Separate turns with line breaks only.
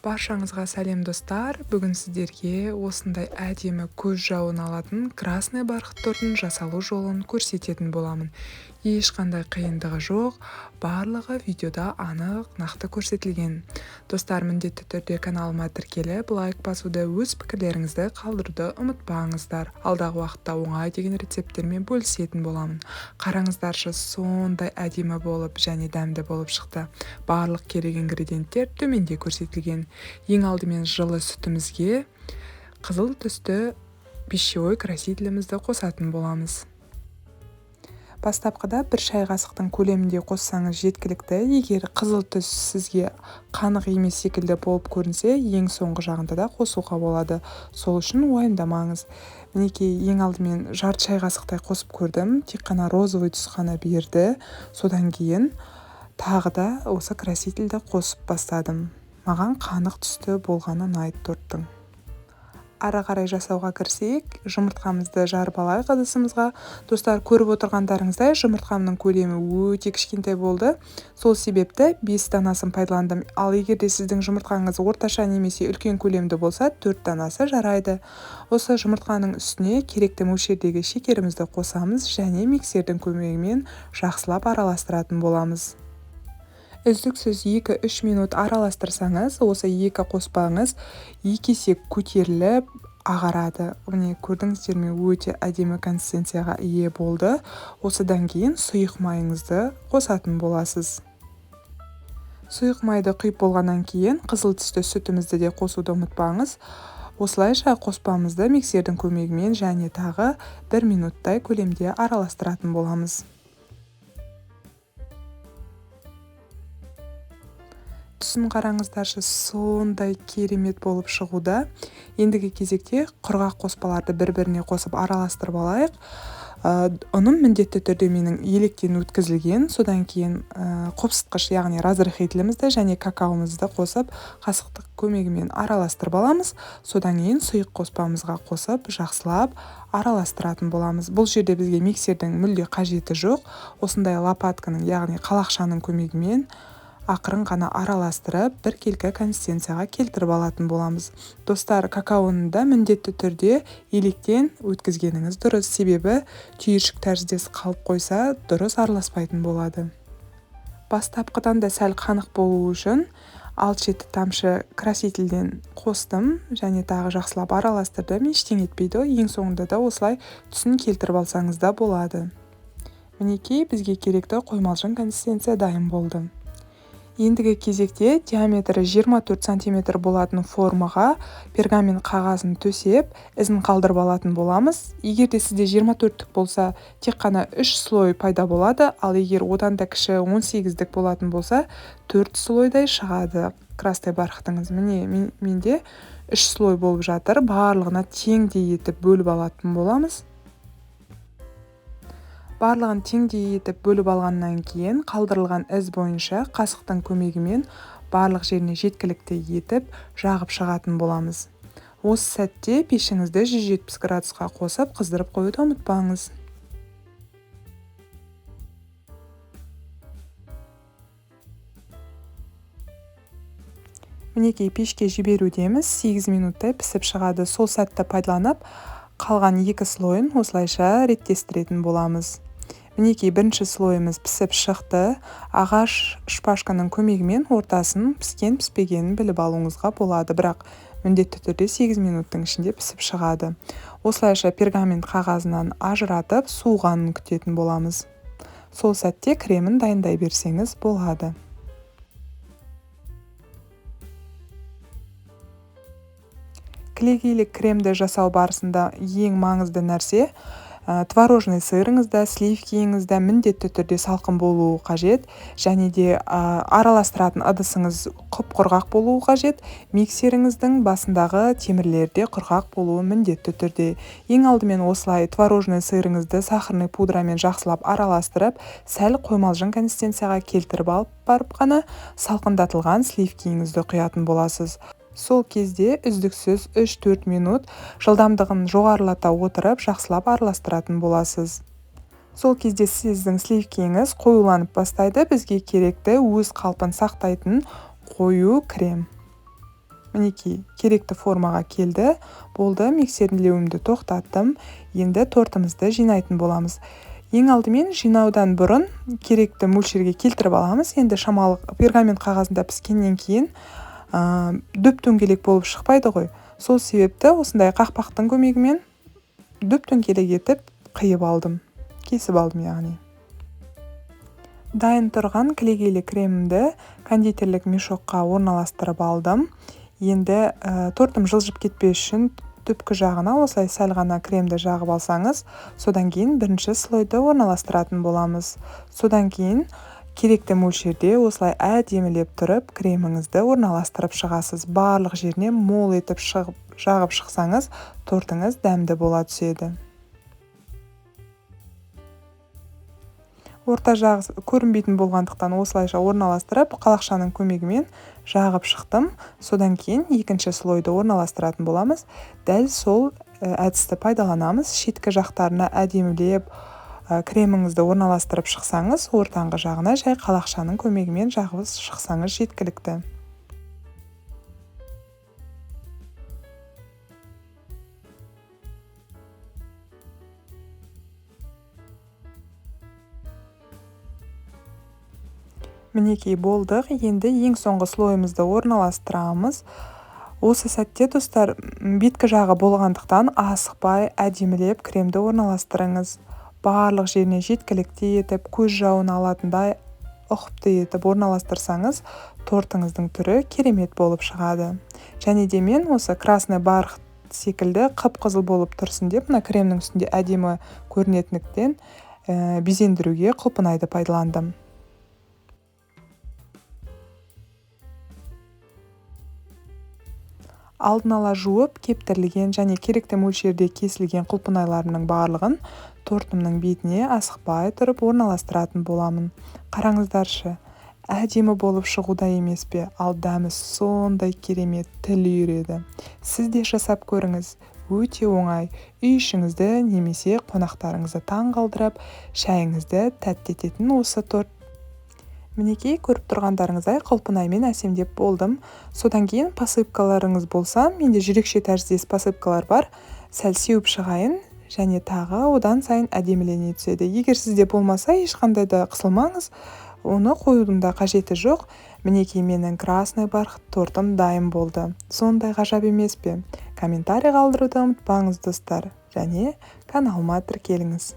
Баршаңызға сәлем достар. Бүгін сіздерге осындай әдемі көз жауын алатын красный бархат торттың жасалу жолын көрсететін боламын. Ешқандай қиындығы жоқ, барлығы видеода анық, нақты көрсетілген. Достар, міндетті түрде каналыма тіркеліп, лайк басуды, өз пікірлеріңізді қалдыруды ұмытпаңыздар. Алдағы уақытта оңай деген рецепттермен бөлісетін боламын. Қараңыздаршы, сондай әдемі болып және дәмді болып шықты. Барлық керек ингредиенттер төменде көрсетілген. Ең алдымен жылы сүтімізге қызыл түсті пищевой красителімізді қосатын боламыз. Бастапқыда 1 шай қасықтың көлемінде қоссаңыз жеткілікті. Егер қызыл түс сізге қанық емес секілді болып көрінсе, ең соңғы жағында да қосуға болады. Сол үшін уайымдамаңыз. Мінекей, ең алдымен жарты шай қасықтай қосып көрдім. Тек қана розовый түс қана берді. Содан кейін тағы да осы красительді қосып бастадым. Маған қанық түсті болғаны ұнайды торттың. Ары қарай жасауға кірсек, жұмыртқамызды жарып алайық ыдысымызға. Достар, көріп отырғандарыңыздай жұмыртқамның көлемі өте кішкентай болды. Сол себепті 5 данасын пайдаландым. Ал егер де сіздің жұмыртқаңыз орташа немесе үлкен көлемді болса, 4 данасы жарайды. Осы жұмыртқаның үстіне керекті мөлшердегі шекерімізді қосамыз және миксердің көмегімен жақсылап араластыратын боламыз. Үздіксіз 2-3 минут араластырсаңыз, осы екі қоспаңыз 2 есе көтеріліп ағарады. Міне, көрдіңіздер ме, өте әдемі консистенцияға ие болды. Осыдан кейін сұйық майыңызды қосатын боласыз. Сұйық майды құйып болғаннан кейін қызыл түсті сүтімізді де қосуды ұмытпаңыз. Осылайша қоспамызды миксердің көмегімен және тағы 1 минуттай көлемде араластыратын боламыз. Түсін қараңыздаршы, сондай керемет болып шығуда. Ендігі кезекте құрғақ қоспаларды бір-біріне қосып араластырып алайық. Ұным міндетті түрде менің електен өткізілген. Содан кейін қопсытқыш, яғни разрыхителімізді және какаомызды қосып, қасықтық көмегімен араластырып аламыз. Содан кейін сұйық қоспамызға қосып, жақсылап араластыратын боламыз. Бұл жерде бізге миксердің мүлде қажеті жоқ. Осындай лопатканың, яғни қалақшаның көмегімен ақырын ғана араластырып, біркелкі консистенцияға келтіріп алатын боламыз. Достар, какаоны да міндетті түрде електен өткізгеніңіз дұрыс, себебі түйіршік тәріздес қалып қойса, дұрыс араласпайтын болады. Бастапқыдан да сәл қанық болу үшін 6-7 тамшы красительден қостым және тағы жақсылап араластырдым. Ештеңе етпейді, ең соңында да осылай түсін келтіріп алсаңыз да болады. Мінекей, бізге керекті қоймалжың консистенция дайын болды. Ендігі кезекте диаметрі 24 см болатын формаға пергамент қағазын төсеп, ізін қалдырып алатын боламыз. Егер де сізде 24-тік болса, тек қана 3 слой пайда болады, ал егер одан да кіші 18-дік болатын болса, 4 слойдай шығады красный бархатыңыз. Міне, менде 3 слой болып жатыр, барлығына теңдей етіп бөліп алатын боламыз. Барлығын теңдей етіп бөліп алғаннан кейін қалдырылған із бойынша қасықтың көмегімен барлық жеріне жеткілікті етіп жағып шығатын боламыз. Осы сәтте пешіңізді 170 градусқа қосып қыздырып қоюды ұмытпаңыз. Мінекей, пешке жіберудеміз, 8 минуттай пісіп шығады. Сол сәтті пайдаланып, қалған 2 слойын осылайша реттестіретін боламыз. Мінекей, бірінші слойымыз пісіп шықты. Ағаш шпажканың көмегімен ортасын піскен-піспегенін біліп алуыңызға болады, бірақ міндетті түрде 8 минуттың ішінде пісіп шығады. Осылайша пергамент қағазынан ажыратып, суығанын күтетін боламыз. Сол сәтте кремін дайындай берсеңіз болады. Кілегейлік кремді жасау барысында ең маңызды нәрсе творожный сырыңызда, сливкиіңізді міндетті түрде салқын болуы қажет, және де араластыратын ыдысыңыз құп-құрғақ болуы қажет. Миксеріңіздің басындағы темірлерде құрғақ болуы міндетті түрде. Ең алдымен осылай творожный сырыңызды сахарный пудрамен жақсылап араластырып, сәл қоймалжың консистенцияға келтіріп алып барып қана салқындатылған сливкиіңізді құятын боласыз. Сол кезде үздіксіз 3-4 минут жылдамдығын жоғарылата отырып жақсылап араластыратын боласыз. Сол кезде сіздің сливкиіңіз қоюланып бастайды. Бізге керекті өз қалпын сақтайтын қою крем. мінекей керекті формаға келді. Болды, миксерлеуімді тоқтаттым. Енді тортымызды жинайтын боламыз. Ең алдымен жинаудан бұрын керекті мөлшерге келтіріп аламыз. Енді шамалы пергамент қағазында піскеннен кейін дөп дөңгелек болып шықпайды ғой. Сол себепті осындай қақпақтың көмегімен дөп дөңгелек етіп қиып алдым. Кесіп алдым яғни. Дайын тұрған кілегейлі кремімді кондитерлік мешокқа орналастырып алдым. Енді тортым жылжып кетпес үшін түпкі жағына осылай сәл ғана кремді жағып алсаңыз, содан кейін бірінші слойды орналастыратын боламыз. Содан кейін керекті мөлшерде осылай әдемілеп тұрып креміңізді орналастырып шығасыз. Барлық жеріне мол етіп жағып шықсаңыз, тортыңыз дәмді бола түседі. Орта жағы көрінбейтін болғандықтан осылайша орналастырып, қалақшаның көмегімен жағып шықтым. Содан кейін екінші слойды орналастыратын боламыз. Дәл сол әдісті пайдаланамыз. Шеткі жақтарына әдемілеп креміңізді орналастырып шықсаңыз, ортаңғы жағына жай қалақшаның көмегімен жағып шықсаңыз жеткілікті. Мінекей болдық. Енді ең соңғы слойымызды орналастырамыз. Осы сәтте достар, беткі жағы болғандықтан асықпай әдемілеп кремді орналастырыңыз. Барлық жеріне жеткілікті етіп, көз жауын алатындай ұқыпты етіп орналастырсаңыз, тортыңыздың түрі керемет болып шығады. Және де мен осы красный бархат секілді қып-қызыл болып тұрсын деп, мына кремнің үстінде әдемі көрінетіндіктен безендіруге құлпынайды пайдаландым. Алдын ала жуып, кептірілген және керекті мөлшерде кесілген құлпынайларымның барлығын тортымның бетіне асықпай тұрып орналастыратын боламын. Қараңыздаршы, әдемі болып шығуда емес пе, ал дәмі сондай керемет, тіл үйіреді. Сіз де жасап көріңіз, өте оңай. Үй ішіңізді немесе қонақтарыңызды таң қалдырып, шайыңызды тәтті ететін осы торт. Мінекей көріп тұрғандарыңыздай құлпынаймен әсемдеп болдым. Содан кейін посыпкаларыңыз болса, менде жүрекше тәріздес посыпкалар бар. Сәл сеуіп шығайын және тағы одан сайын әдемілене түседі. Егер сізде болмаса, ешқандай да қысылмаңыз, оны қоюдың да қажеті жоқ. Мінекей менің красный бархат тортым дайын болды. Сондай ғажап емес пе? Комментарий қалдыруды ұмытпаңыз достар, және каналыма тіркеліңіз.